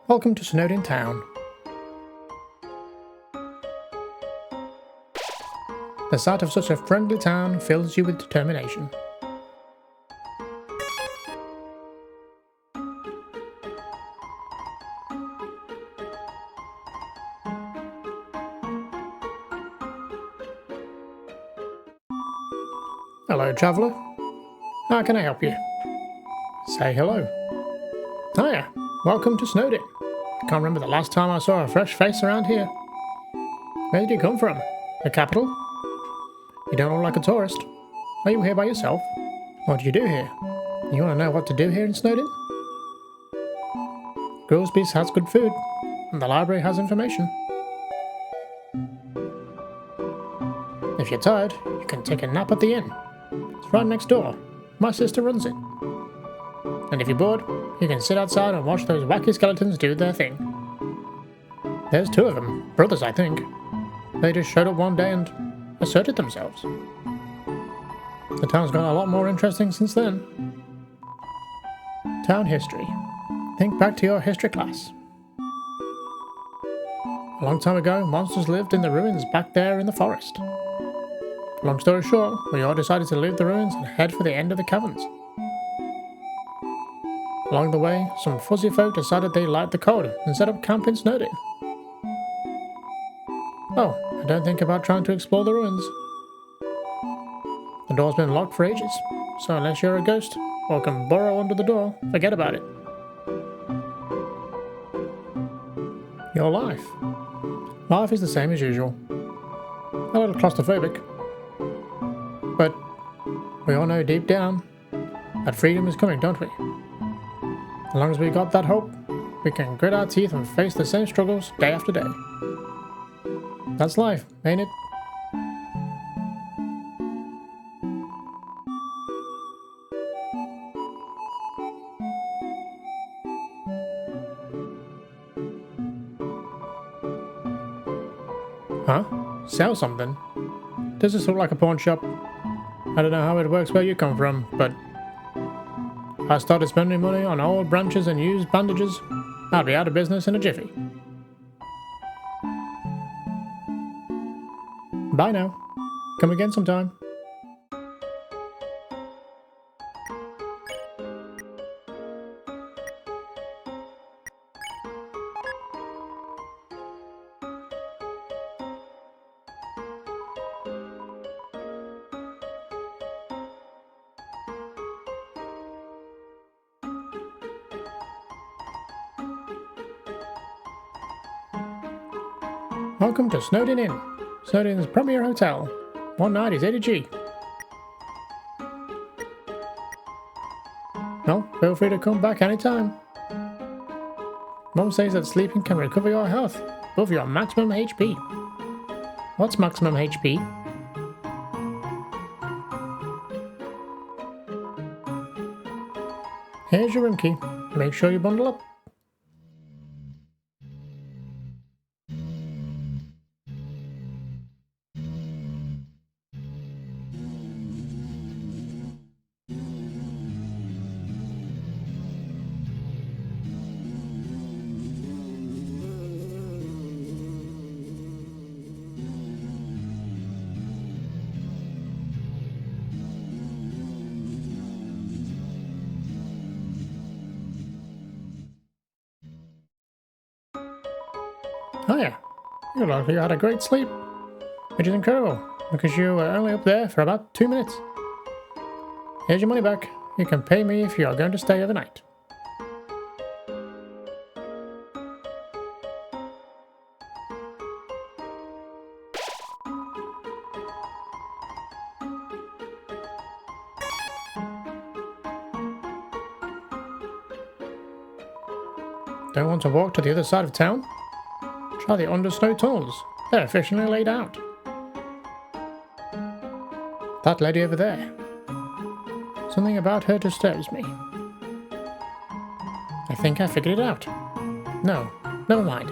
Welcome to Snowdin Town. The sight of such a friendly town fills you with determination. Hello, traveller. How can I help you? Say hello. Hiya. Welcome to Snowdin. I can't remember the last time I saw a fresh face around here. Where did you come from? The capital? You don't look like a tourist. Are you here by yourself? What do you do here? You want to know what to do here in Snowdin? Grosby's has good food, and the library has information. If you're tired, you can take a nap at the inn. It's right next door. My sister runs it. And if you're bored, you can sit outside and watch those wacky skeletons do their thing. There's two of them, brothers I think. They just showed up one day and asserted themselves. The town's got a lot more interesting since then. Town history. Think back to your history class. A long time ago, monsters lived in the ruins back there in the forest. Long story short, we all decided to leave the ruins and head for the end of the caverns. Along the way, some fuzzy folk decided they liked the cold and set up camp in Snowdin. Oh, and don't think about trying to explore the ruins. The door's been locked for ages, so unless you're a ghost or can burrow under the door, forget about it. Your life. Life is the same as usual. A little claustrophobic. But we all know deep down that freedom is coming, don't we? As long as we got that hope, we can grit our teeth and face the same struggles day after day. That's life, ain't it? Huh? Sell something? Does this look like a pawn shop? I don't know how it works where you come from, but if I started spending money on old branches and used bandages, I'd be out of business in a jiffy. Bye now. Come again sometime. Welcome to Snowdin Inn, Snowdin's premier hotel. One night is 80G. Well, feel free to come back anytime. Mom says that sleeping can recover your health above your maximum HP. What's maximum HP? Here's your room key. Make sure you bundle up. Hiya. You look like you had a great sleep, which is incredible, because you were only up there for about 2 minutes. Here's your money back. You can pay me if you are going to stay overnight. Don't want to walk to the other side of town? Try the undersnow tunnels. They're efficiently laid out. That lady over there. Something about her disturbs me. I think I figured it out. No, never mind.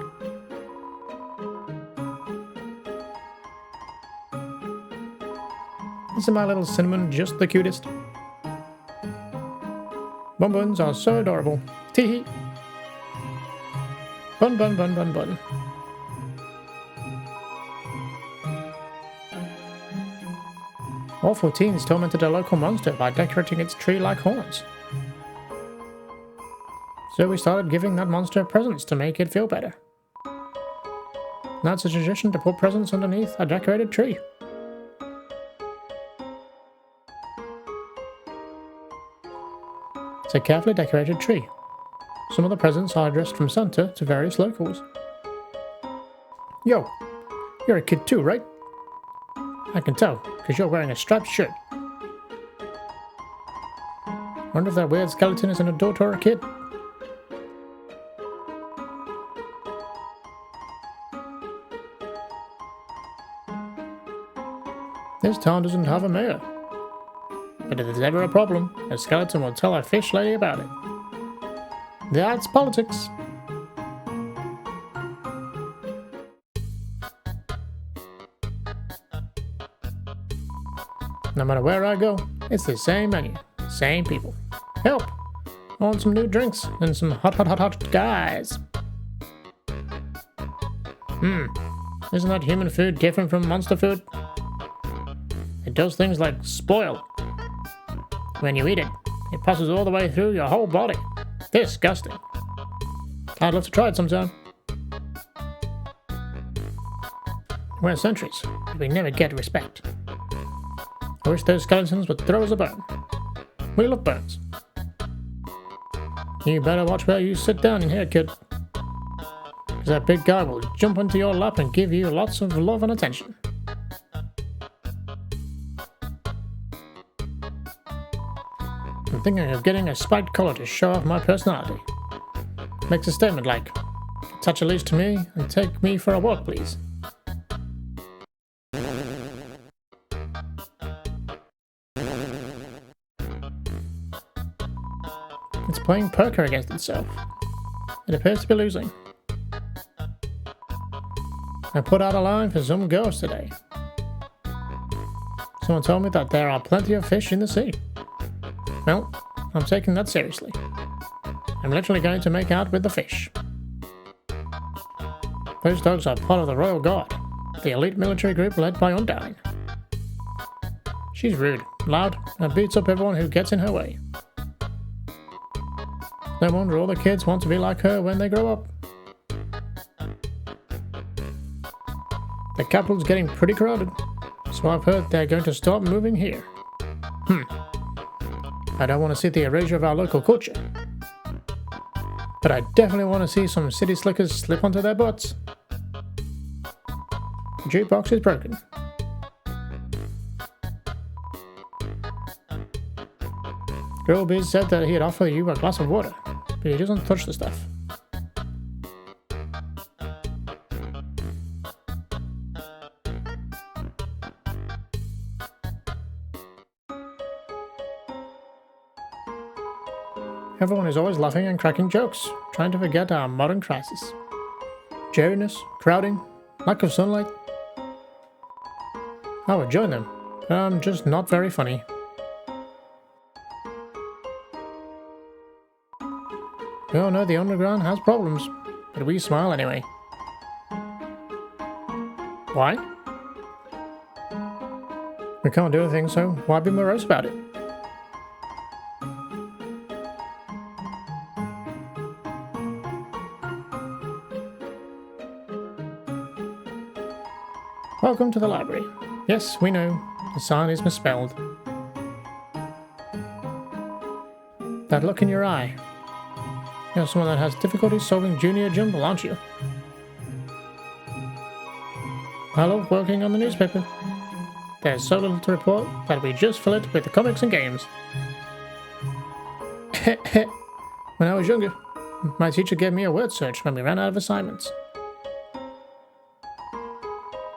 Isn't my little cinnamon just the cutest? Bonbons are so adorable. Tee-hee. Bun, bun, bun, bun, bun. Awful teens tormented a local monster by decorating its tree like horns. So we started giving that monster presents to make it feel better. Now it's a tradition to put presents underneath a decorated tree. It's a carefully decorated tree. Some of the presents are addressed from Santa to various locals. Yo, you're a kid too, right? I can tell, because you're wearing a striped shirt. Wonder if that weird skeleton is an adult or a kid. This town doesn't have a mayor. But if there's ever a problem, a skeleton will tell our fish lady about it. That's politics. No matter where I go, it's the same menu, same people. Help! I want some new drinks and some hot guys. Isn't that human food different from monster food? It does things like spoil. When you eat it, it passes all the way through your whole body. Disgusting. I'd love to try it sometime. We're sentries, but we never get respect. I wish those skeletons would throw us a bone. We love bones. You better watch where you sit down in here, kid. Because that big guy will jump into your lap and give you lots of love and attention. I'm thinking of getting a spiked collar to show off my personality. Makes a statement like, touch a leash to me and take me for a walk, please. It's playing poker against itself. It appears to be losing. I put out a line for some ghosts today. Someone told me that there are plenty of fish in the sea. Well, I'm taking that seriously. I'm literally going to make out with the fish. Those dogs are part of the Royal Guard, the elite military group led by Undertale. She's rude, loud, and beats up everyone who gets in her way. No wonder all the kids want to be like her when they grow up. The capital's getting pretty crowded, so I've heard they're going to start moving here. I don't want to see the erasure of our local culture. But I definitely want to see some city slickers slip onto their butts. The jukebox is broken. Grillbees said that he'd offer you a glass of water, but he doesn't touch the stuff. Everyone is always laughing and cracking jokes, trying to forget our modern crisis. Jariness, crowding, lack of sunlight. I would join them, but I'm just not very funny. We all know the underground has problems, but we smile anyway. Why? We can't do anything, so why be morose about it? Welcome to the library. Yes, we know, the sign is misspelled. That look in your eye. You're someone that has difficulty solving junior jumble, aren't you? I love working on the newspaper. There's so little to report that we just fill it with the comics and games. When I was younger, my teacher gave me a word search when we ran out of assignments.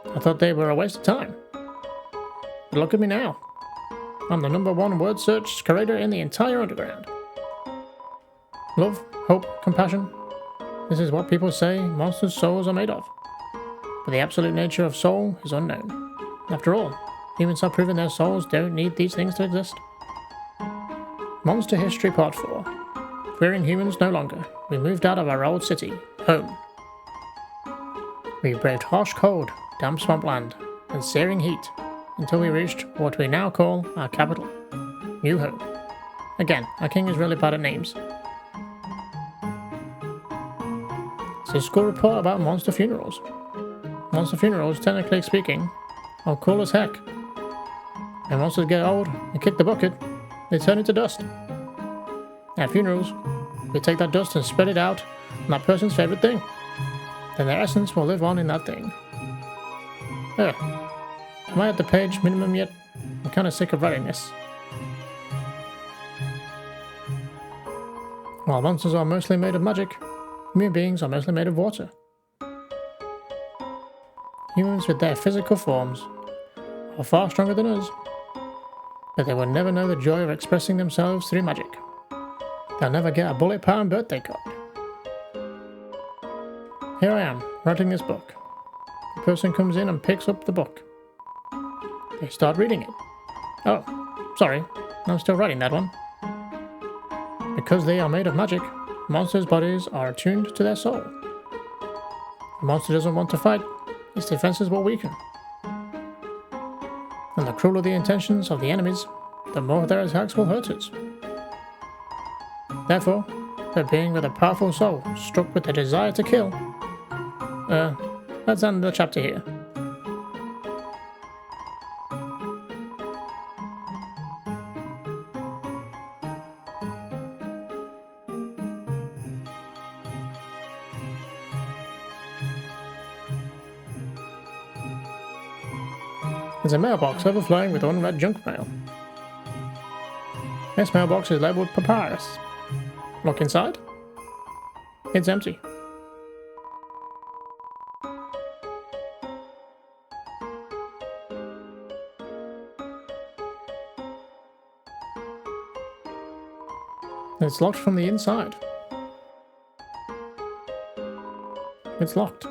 I thought they were a waste of time. But look at me now. I'm the #1 word search curator in the entire underground. Love, hope, compassion. This is what people say monsters' souls are made of. But the absolute nature of soul is unknown. After all, humans have proven their souls don't need these things to exist. Monster History Part 4. Fearing humans no longer. We moved out of our old city, home. We braved harsh cold, damp swampland, and searing heat until we reached what we now call our capital, New Home. Again, our king is really bad at names. It's a school report about monster funerals. Monster funerals, technically speaking, are cool as heck. When monsters get old and kick the bucket, they turn into dust. At funerals, we take that dust and spread it out on that person's favourite thing. Then their essence will live on in that thing. Am I at the page minimum yet? I'm kind of sick of writing this. While monsters are mostly made of magic, human beings are mostly made of water. Humans with their physical forms are far stronger than us, but they will never know the joy of expressing themselves through magic. They'll never get a bullet-pound birthday card. Here I am, writing this book. The person comes in and picks up the book. They start reading it. Oh, sorry, I'm still writing that one. Because they are made of magic, monsters' bodies are attuned to their soul. If a monster doesn't want to fight, its defenses will weaken. And the crueler the intentions of the enemies, the more their attacks will hurt us. Therefore, a being with a powerful soul struck with the desire to kill. Let's end the chapter here. There's a mailbox overflowing with unread junk mail. This mailbox is labelled Papyrus. Look inside. It's empty. It's locked from the inside. It's locked.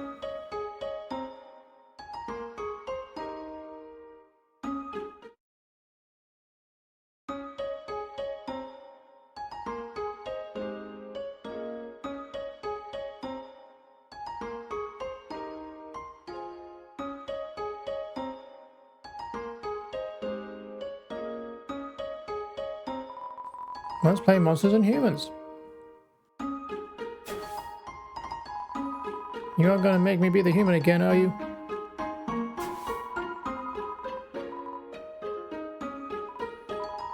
Let's play Monsters and Humans. You aren't gonna make me be the human again, are you?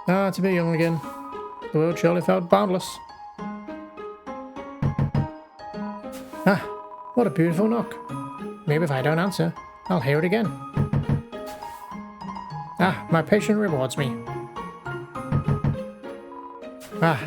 Ah, to be young again. The world surely felt boundless. Ah, what a beautiful knock. Maybe if I don't answer, I'll hear it again. Ah, my patient rewards me. Ah.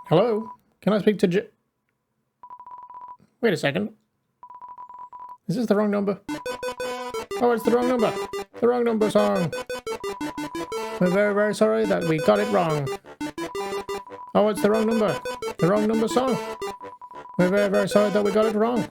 Hello? Can I speak to Wait a second. Is this the wrong number? Oh, it's the wrong number. The wrong number song. We're very, very sorry that we got it wrong. Oh, it's the wrong number. The wrong number song. We're very, very sorry that we got it wrong.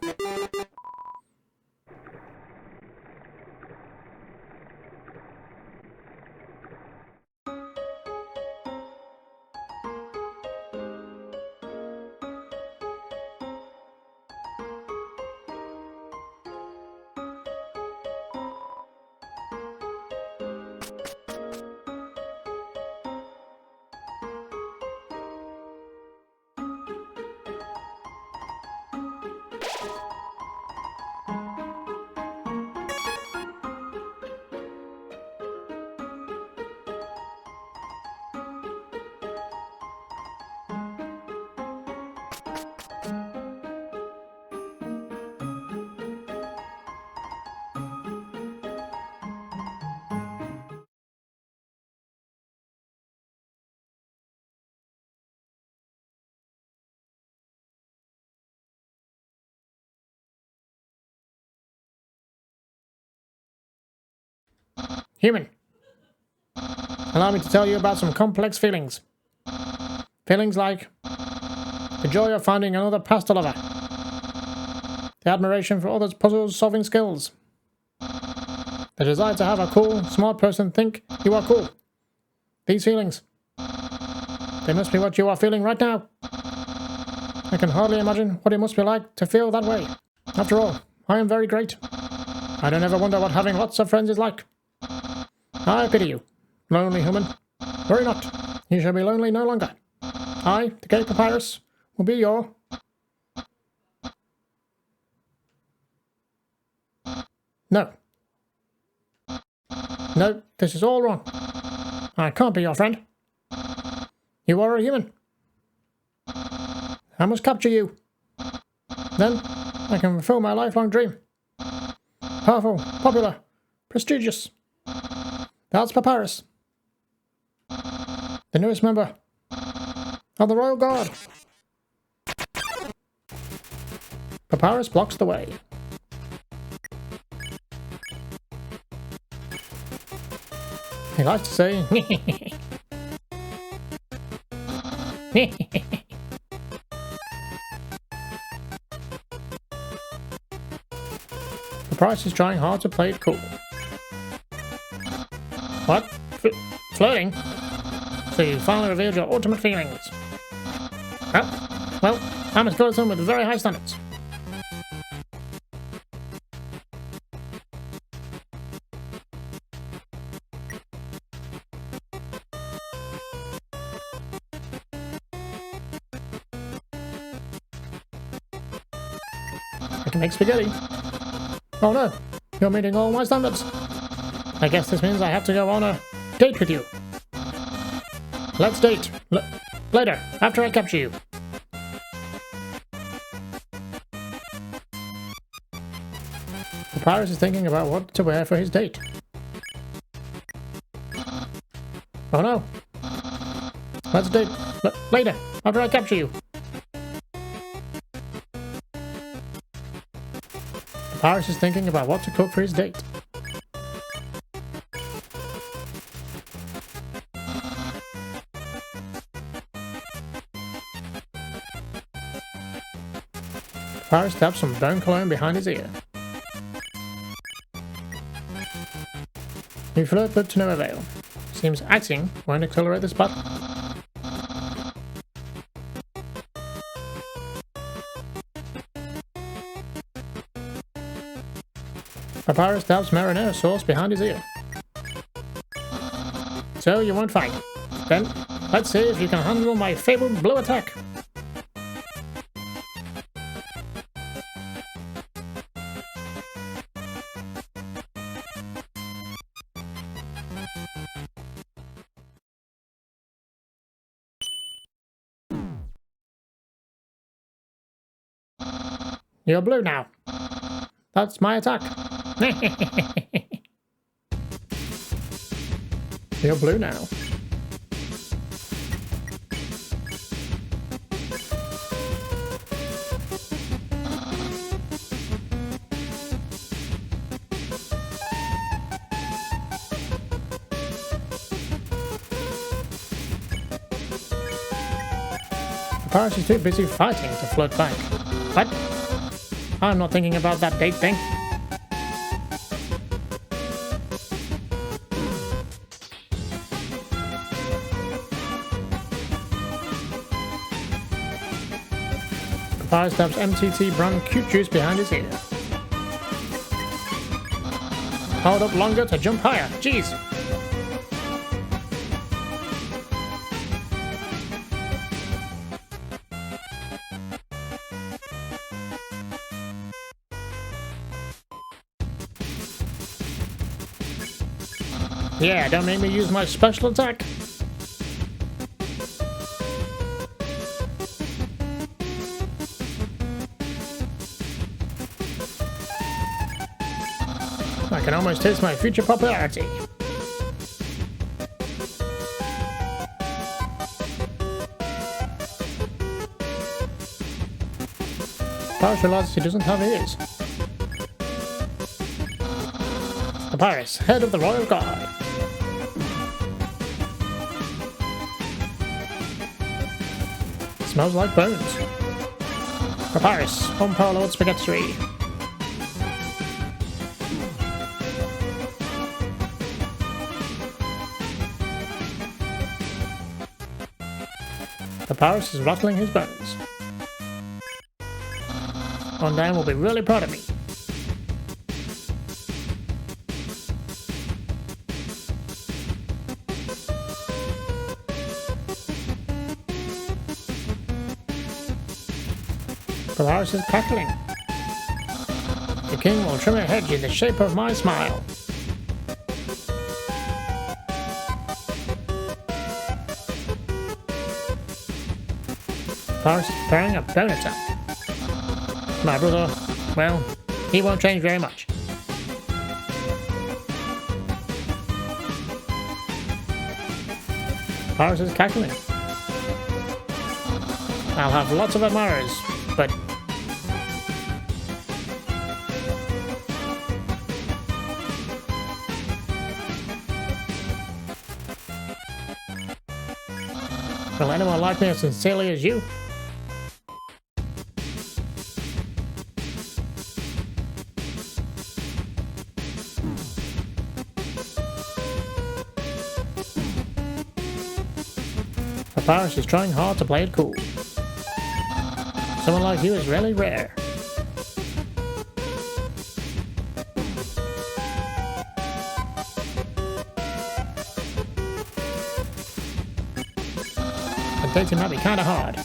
Human. allow me to tell you about some complex feelings. Feelings like the joy of finding another pastel lover, the admiration for others' puzzle-solving skills, the desire to have a cool, smart person think you are cool. These feelings, they must be what you are feeling right now. I can hardly imagine what it must be like to feel that way. After all, I am very great. I don't ever wonder what having lots of friends is like. I pity you, lonely human. Worry not, you shall be lonely no longer. I, the Gay Papyrus, will be your... No. No, this is all wrong. I can't be your friend. You are a human. I must capture you. Then I can fulfill my lifelong dream. Powerful, popular, prestigious. That's Papyrus, the newest member of the Royal Guard. Papyrus blocks the way. He likes to say, Papyrus is trying hard to play it cool. What? Flirting? So you finally revealed your ultimate feelings. Well, I'm a skeleton with very high standards. I can make spaghetti. Oh no, you're meeting all my standards. I guess this means I have to go on a date with you. Let's date. Later, after I capture you. Papyrus is thinking about what to wear for his date. Oh no. Let's date. Later, after I capture you. Papyrus is thinking about what to cook for his date. Papyrus taps some bone cologne behind his ear. You flirt but to no avail. Seems acting won't accelerate this button. Papyrus dabs marinara sauce behind his ear. So you won't fight. Then, let's see if you can handle my fabled blue attack. You're blue now. That's my attack. You're blue now. Papyrus is too busy fighting to flirt back. What? I'm not thinking about that date thing. Papyrus dabs MTT brand cute juice behind his ear. Hold up longer to jump higher. Jeez. Yeah, don't make me use my special attack. I can almost taste my future popularity. Papyrus realizes he doesn't have ears. Papyrus, head of the Royal Guard. Smells like bones. Papyrus, unparalleled spaghetti. Papyrus is rattling his bones. Undyne will be really proud of me. Papyrus is cackling. The king will trim a hedge in the shape of my smile. Papyrus is preparing a bone attack. My brother, well, he won't change very much. Papyrus is cackling. I'll have lots of admirers, but will anyone like me as sincerely as you? Papyrus is trying hard to play it cool. Someone like you is really rare. But dating might be kinda hard.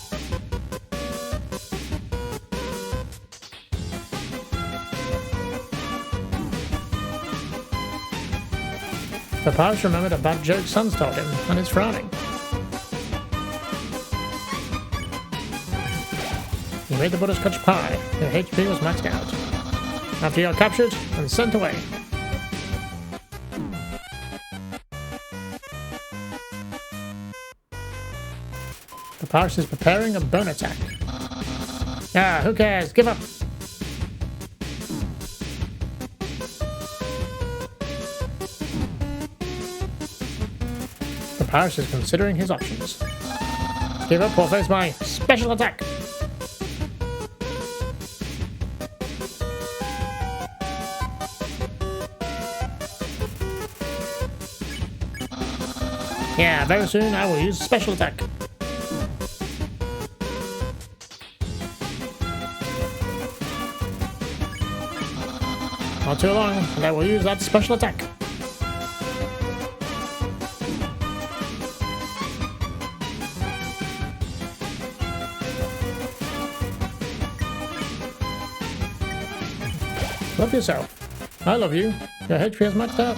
Papyrus remembered a bad joke Sons told him and is frowning. You made the butterscotch pie. Your HP was maxed out. After you're captured and sent away. Papyrus is preparing a bone attack. Ah, who cares? Give up! Papyrus is considering his options. Give up or face my special attack! Yeah, very soon I will use special attack. Not too long, and I will use that special attack. Love yourself. I love you. Your HP is maxed out.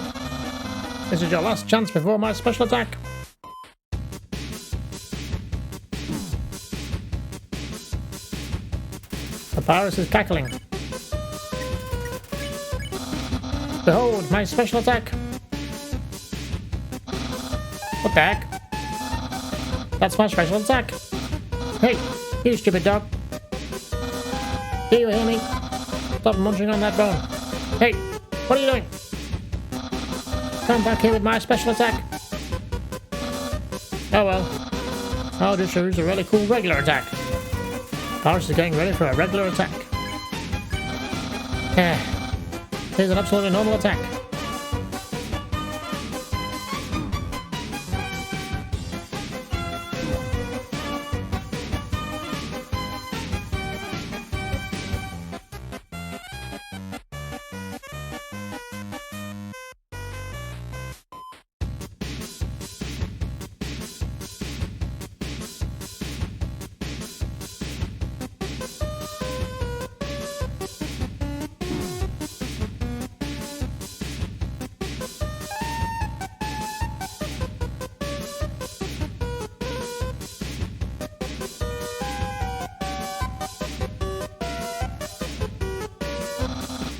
This is your last chance before my special attack. Papyrus is cackling. Behold, my special attack! What the heck? That's my special attack! Hey, you stupid dog! Do you hear me? Stop munching on that bone! Hey, what are you doing? Come back here with my special attack! Oh well, I'll just use a really cool regular attack. Papyrus is getting ready for a regular attack. Here's an absolutely normal attack.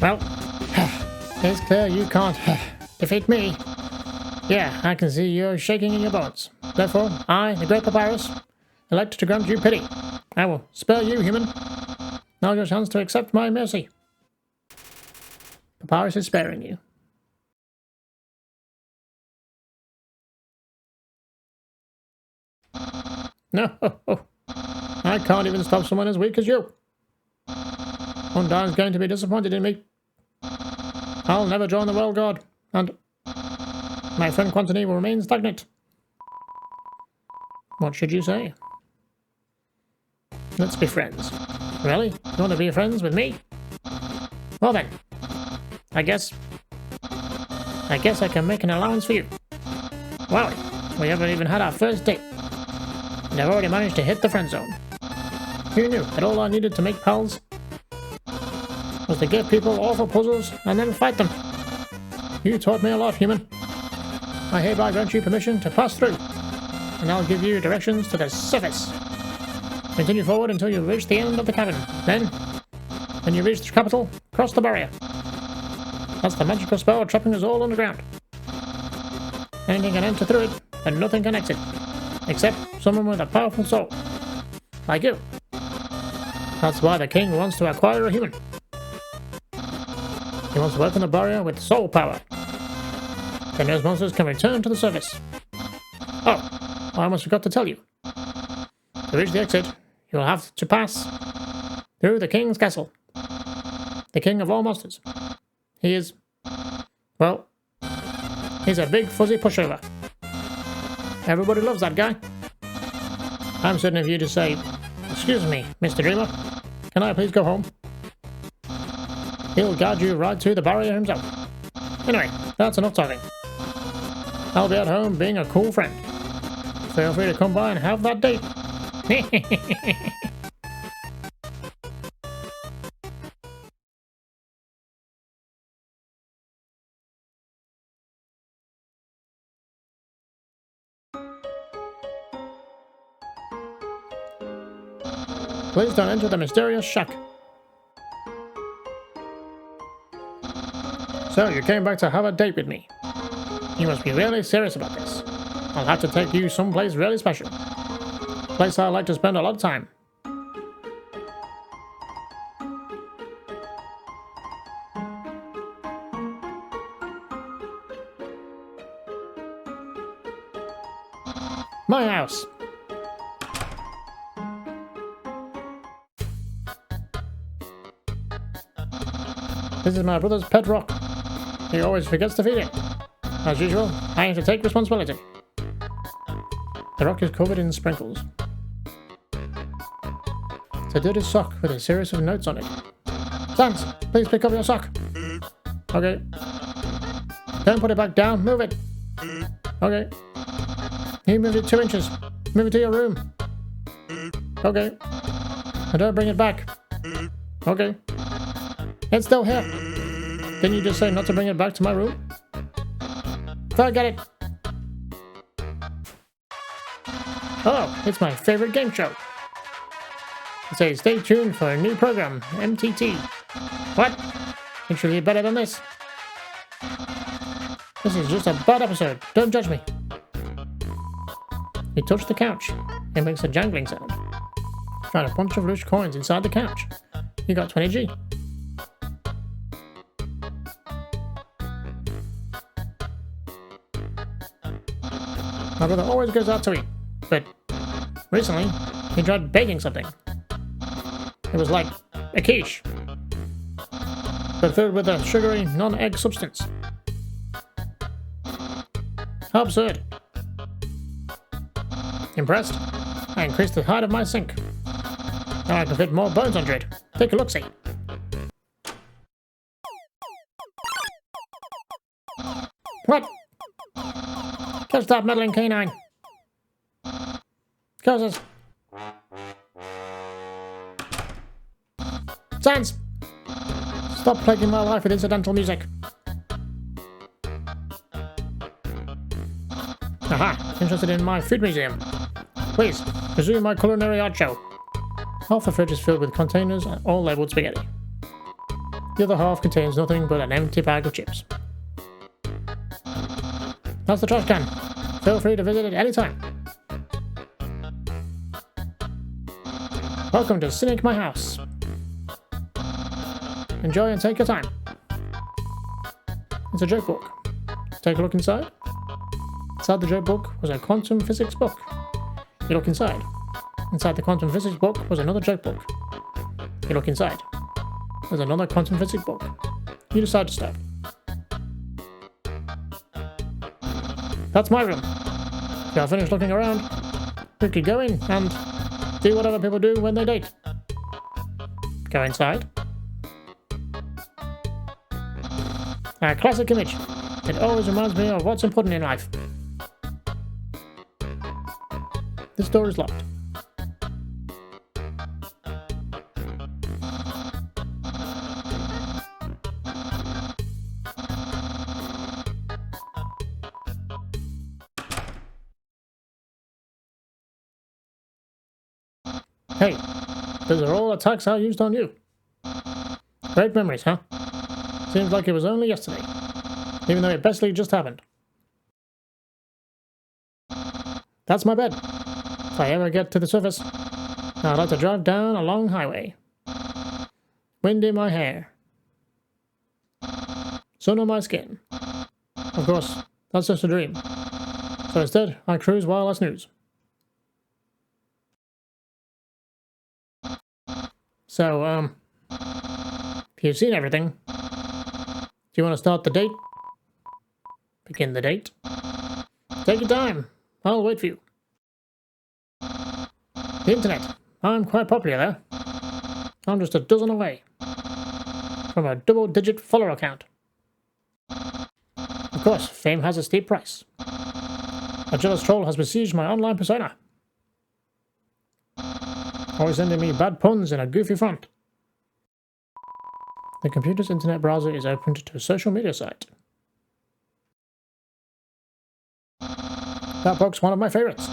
Well, it's clear you can't defeat me. Yeah, I can see you're shaking in your bones. Therefore, I, the Great Papyrus, elect to grant you pity. I will spare you, human. Now's your chance to accept my mercy. Papyrus is sparing you. No, I can't even stop someone as weak as you. Undyne's going to be disappointed in me. I'll never join the World Guard, and my friend Quantity will remain stagnant. What should you say? Let's be friends. Really? You want to be friends with me? Well then, I guess I can make an allowance for you. Wow, we haven't even had our first date, and I've already managed to hit the friend zone. Who knew that all I needed to make pals was to give people awful puzzles and then fight them? You taught me a lot, human. I hereby grant you permission to pass through, and I'll give you directions to the surface. Continue forward until you reach the end of the cavern. Then, when you reach the capital, cross the barrier. That's the magical spell trapping us all underground. Anything can enter through it, and nothing can exit, except someone with a powerful soul, like you. That's why the king wants to acquire a human. He wants to open the barrier with soul power. Then those monsters can return to the surface. Oh, I almost forgot to tell you. To reach the exit, you'll have to pass through the king's castle. The king of all monsters. He is, well, he's a big fuzzy pushover. Everybody loves that guy. I'm certain of you to say, "Excuse me, Mr. Dreamer, can I please go home?" He'll guide you right to the barrier himself. Anyway, that's enough talking. I'll be at home being a cool friend. Feel free to come by and have that date. Please don't enter the mysterious shack. So, you came back to have a date with me. You must be really serious about this. I'll have to take you someplace really special. A place I like to spend a lot of time. My house. This is my brother's pet rock. He always forgets to feed it. As usual, I have to take responsibility. The rock is covered in sprinkles. It's a dirty sock with a series of notes on it. Sans, please pick up your sock. Okay. Don't put it back down, move it. Okay. You moved it 2 inches. Move it to your room. Okay. And don't bring it back. Okay. It's still here. Didn't you just say not to bring it back to my room? Forget it. Oh, it's my favorite game show. It says stay tuned for a new program, MTT. What? It should be better than this. This is just a bad episode. Don't judge me. You touch the couch. It makes a jangling sound. Found a bunch of loose coins inside the couch. You got 20G. My brother always goes out to eat, but recently he tried baking something. It was like a quiche, but filled with a sugary, non-egg substance. How absurd. Impressed? I increased the height of my sink. Now I can fit more bones under it. Take a look-see. What? Catch that meddling canine. Closes. Sans! Stop plaguing my life with incidental music. Aha! Interested in my food museum. Please, resume my culinary art show. Half the fridge is filled with containers, all labelled spaghetti. The other half contains nothing but an empty bag of chips. That's the trash can. Feel free to visit it anytime. Welcome to Cynic My House. Enjoy and take your time. It's a joke book. Take a look inside. Inside the joke book was a quantum physics book. You look inside. Inside the quantum physics book was another joke book. You look inside. There's another quantum physics book. You decide to stop. That's my room. If you are finished looking around, quickly go in and do whatever people do when they date. Go inside. A classic image. It always reminds me of what's important in life. This door is locked. Hey, those are all attacks I used on you. Great memories, huh? Seems like it was only yesterday, even though it basically just happened. That's my bed. If I ever get to the surface, I'd like to drive down a long highway. Wind in my hair. Sun on my skin. Of course, that's just a dream. So instead, I cruise while I snooze. So, if you've seen everything, do you want to start the date? Begin the date? Take your time. I'll wait for you. The internet. I'm quite popular there. I'm just a dozen away from a double-digit follower count. Of course, fame has a steep price. A jealous troll has besieged my online persona. Always sending me bad puns in a goofy font. The computer's internet browser is opened to a social media site. That book's one of my favorites.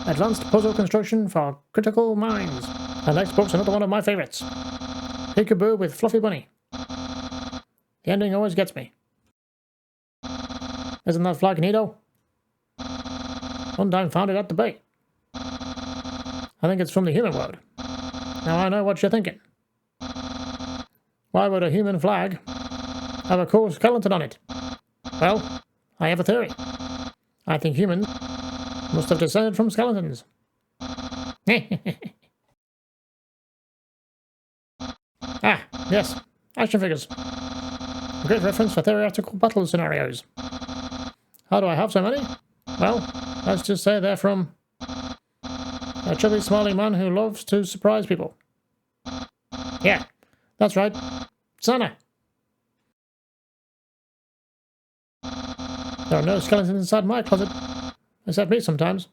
Advanced Puzzle Construction for Critical Minds. The next book's another one of my favorites. Peekaboo with Fluffy Bunny. The ending always gets me. Isn't that flag neato? Undine found it at the bay. I think it's from the human world. Now I know what you're thinking. Why would a human flag have a cool skeleton on it? Well, I have a theory. I think humans must have descended from skeletons. Ah, yes, action figures. A great reference for theoretical battle scenarios. How do I have so many? Well, let's just say they're from a chubby, smiling man who loves to surprise people. Yeah, that's right. Santa. There are no skeletons inside my closet, except me sometimes.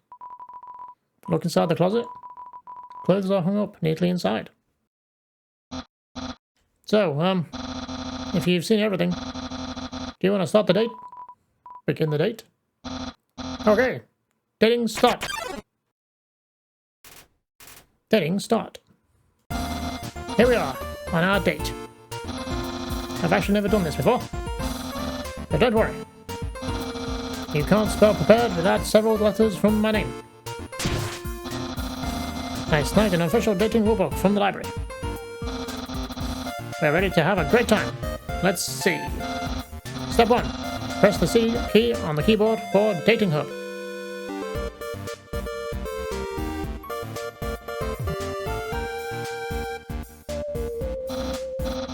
Look inside the closet. Clothes are hung up neatly inside. So, if you've seen everything, do you want to start the date? Begin the date? Okay. Dating start. Dating start. Here we are, on our date. I've actually never done this before. But don't worry. You can't spell prepared without several letters from my name. I snagged an official dating rulebook from the library. We're ready to have a great time. Let's see. Step 1. Press the C key on the keyboard for Dating Hub.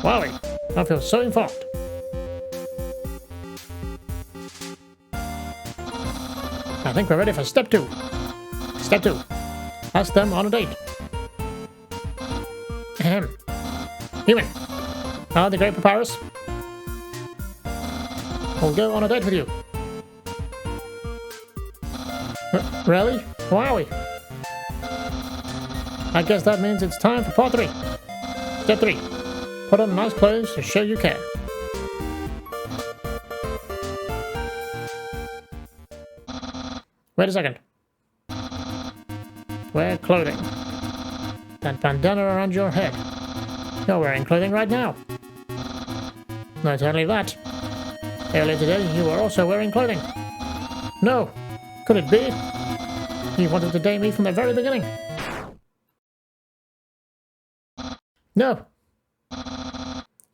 Wowie, I feel so informed. I think we're ready for step 2. Step 2. Ask them on a date. Ahem. Human. Are the Great Papyrus? We'll go on a date with you. Really? Wowie. I guess that means it's time for part 3. Step 3. Put on nice clothes to show you care. Wait a second. Wear clothing. That bandana around your head. You're wearing clothing right now. Not only that. Earlier today, you were also wearing clothing. No. Could it be? You wanted to date me from the very beginning. No.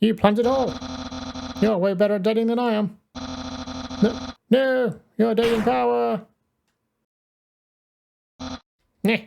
You planned it all. You're way better at dating than I am. No, you're dating power. Neh.